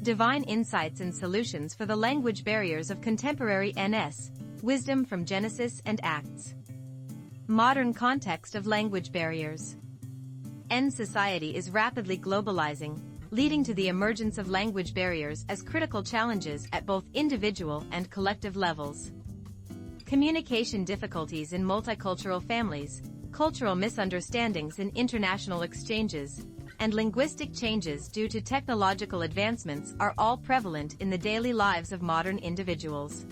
Divine insights and solutions for the language barriers of contemporary NS, wisdom from Genesis and Acts. Modern context of language barriers. Society is rapidly globalizing, leading to the emergence of language barriers as critical challenges at both individual and collective levels. Communication difficulties in multicultural families, cultural misunderstandings in international exchanges, and linguistic changes due to technological advancements are all prevalent in the daily lives of modern individuals.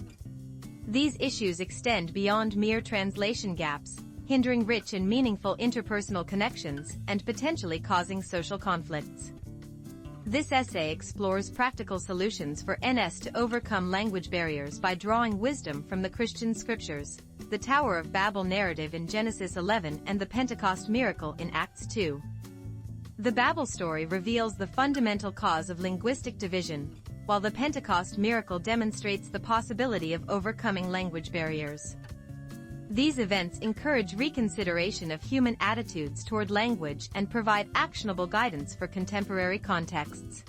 These issues extend beyond mere translation gaps, hindering rich and meaningful interpersonal connections and potentially causing social conflicts. This essay explores practical solutions for NS to overcome language barriers by drawing wisdom from the Christian scriptures, the Tower of Babel narrative in Genesis 11 and the Pentecost miracle in Acts 2. The Babel story reveals the fundamental cause of linguistic division, while the Pentecost miracle demonstrates the possibility of overcoming language barriers. These events encourage reconsideration of human attitudes toward language and provide actionable guidance for contemporary contexts.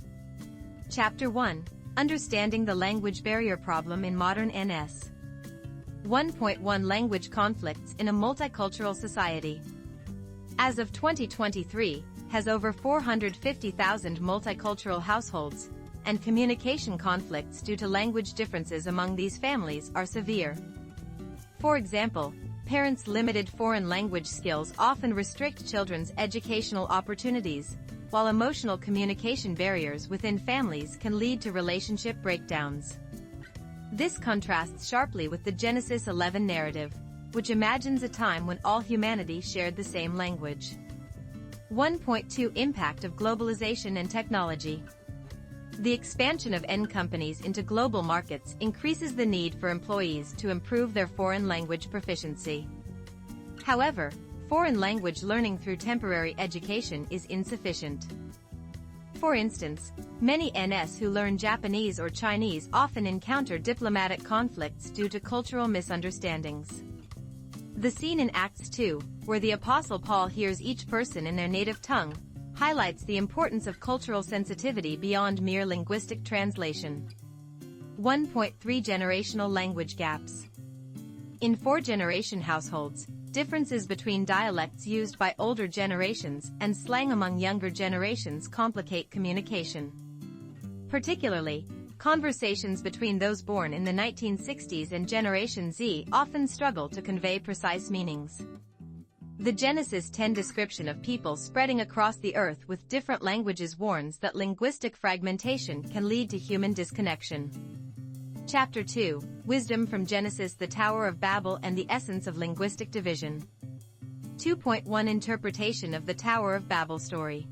Chapter 1: Understanding the Language Barrier Problem in Modern NS. 1.1 Language Conflicts in a Multicultural Society. As of 2023, has over 450,000 multicultural households, and communication conflicts due to language differences among these families are severe. For example, parents' limited foreign language skills often restrict children's educational opportunities, while emotional communication barriers within families can lead to relationship breakdowns. This contrasts sharply with the Genesis 11 narrative, which imagines a time when all humanity shared the same language. 1.2 Impact of globalization and technology. The expansion of companies into global markets increases the need for employees to improve their foreign language proficiency. However, foreign language learning through temporary education is insufficient. For instance, many NS who learn Japanese or Chinese often encounter diplomatic conflicts due to cultural misunderstandings. The scene in Acts 2, where the Apostle Paul hears each person in their native tongue, highlights the importance of cultural sensitivity beyond mere linguistic translation. 1.3 Generational language gaps. In four-generation households, differences between dialects used by older generations and slang among younger generations complicate communication. Particularly, conversations between those born in the 1960s and Generation Z often struggle to convey precise meanings. The Genesis 10 description of people spreading across the earth with different languages warns that linguistic fragmentation can lead to human disconnection. Chapter 2: Wisdom from Genesis, the Tower of Babel and the Essence of Linguistic Division. 2.1 Interpretation of the Tower of Babel story.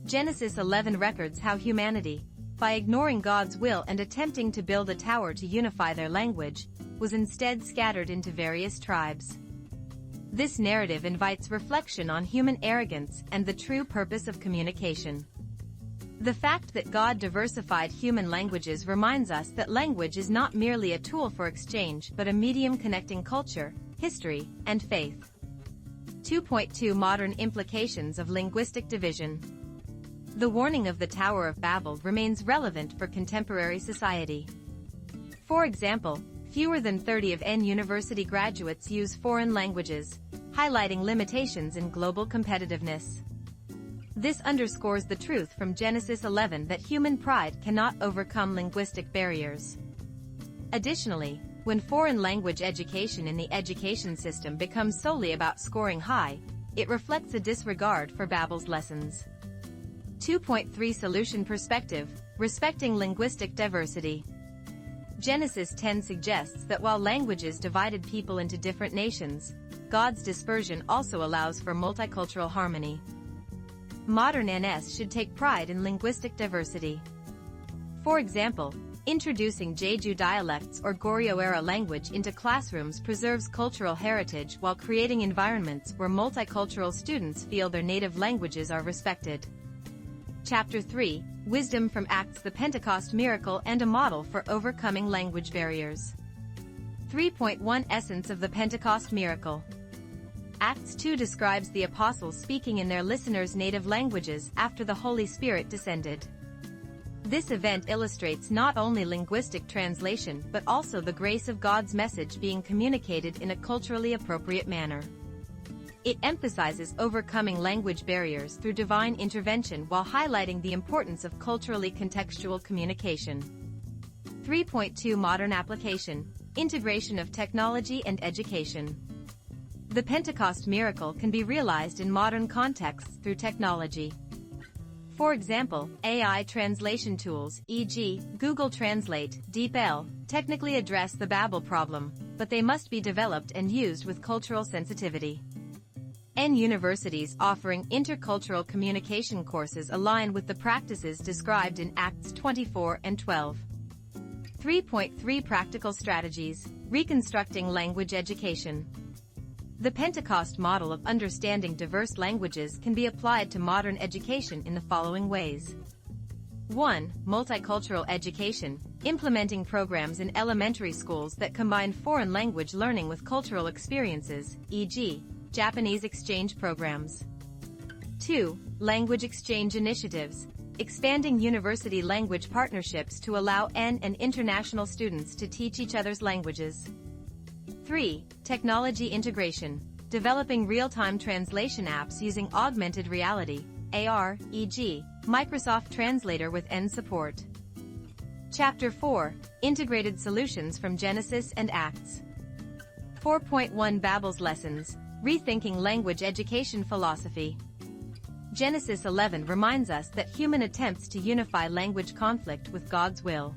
Genesis 11 records how humanity, by ignoring God's will and attempting to build a tower to unify their language, was instead scattered into various tribes. This narrative invites reflection on human arrogance and the true purpose of communication. The fact that God diversified human languages reminds us that language is not merely a tool for exchange but a medium connecting culture, history, and faith. 2.2 Modern implications of linguistic division. The warning of the Tower of Babel remains relevant for contemporary society. For example, fewer than 30 of university graduates use foreign languages, highlighting limitations in global competitiveness. This underscores the truth from Genesis 11 that human pride cannot overcome linguistic barriers. Additionally, when foreign language education in the education system becomes solely about scoring high, it reflects a disregard for Babel's lessons. 2.3 Solution perspective: respecting linguistic diversity. Genesis 10 suggests that while languages divided people into different nations, God's dispersion also allows for multicultural harmony. Modern NS should take pride in linguistic diversity. For example, introducing Jeju dialects or Goryeo-era language into classrooms preserves cultural heritage while creating environments where multicultural students feel their native languages are respected. Chapter 3: Wisdom from Acts, the Pentecost miracle and a model for overcoming language barriers. 3.1 Essence of the Pentecost miracle. Acts 2 describes the apostles speaking in their listeners' native languages after the Holy Spirit descended. This event illustrates not only linguistic translation but also the grace of God's message being communicated in a culturally appropriate manner. It emphasizes overcoming language barriers through divine intervention while highlighting the importance of culturally contextual communication. 3.2 Modern application: integration of technology and education. The Pentecost miracle can be realized in modern contexts through technology. For example, AI translation tools, e.g., Google Translate, DeepL, technically address the Babel problem, but they must be developed and used with cultural sensitivity. Universities offering intercultural communication courses align with the practices described in Acts 24 and 12. 3.3 Practical strategies: reconstructing language education. The Pentecost model of understanding diverse languages can be applied to modern education in the following ways. 1. Multicultural education, implementing programs in elementary schools that combine foreign language learning with cultural experiences, e.g., Japanese exchange programs. 2. Language exchange initiatives, expanding university language partnerships to allow and international students to teach each other's languages. 3. Technology integration, developing real-time translation apps using augmented reality, AR, e.g., Microsoft Translator with N support. Chapter 4. Integrated solutions from Genesis and Acts. 4.1 Babel's lessons, rethinking language education philosophy. Genesis 11 reminds us that human attempts to unify language conflict with God's will.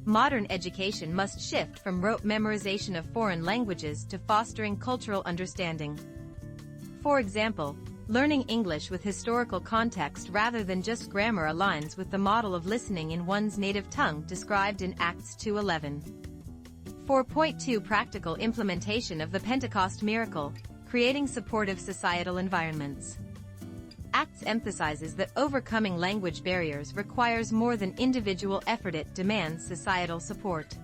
Modern education must shift from rote memorization of foreign languages to fostering cultural understanding. For example, learning English with historical context rather than just grammar aligns with the model of listening in one's native tongue described in Acts 2:11. 4.2 Practical implementation of the Pentecost miracle, creating supportive societal environments. Acts emphasizes that overcoming language barriers requires more than individual effort. It demands societal support.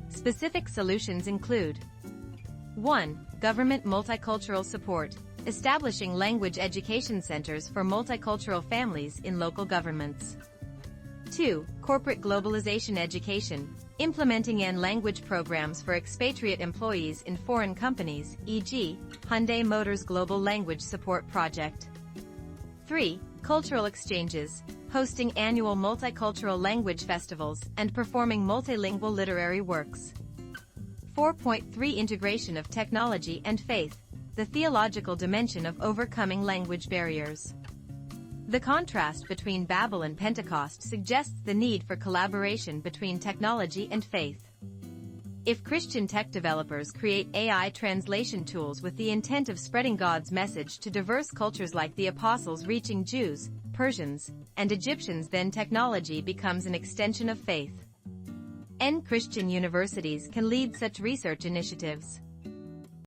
Specific solutions include: 1. Government multicultural support, establishing language education centers for multicultural families in local governments. 2. Corporate globalization education, implementing language programs for expatriate employees in foreign companies, e.g., Hyundai Motors Global Language Support Project. 3. Cultural exchanges, hosting annual multicultural language festivals and performing multilingual literary works. 4.3 Integration of technology and faith, the theological dimension of overcoming language barriers. The contrast between Babel and Pentecost suggests the need for collaboration between technology and faith. If Christian tech developers create AI translation tools with the intent of spreading God's message to diverse cultures like the apostles reaching Jews, Persians, and Egyptians, then technology becomes an extension of faith. Christian universities can lead such research initiatives.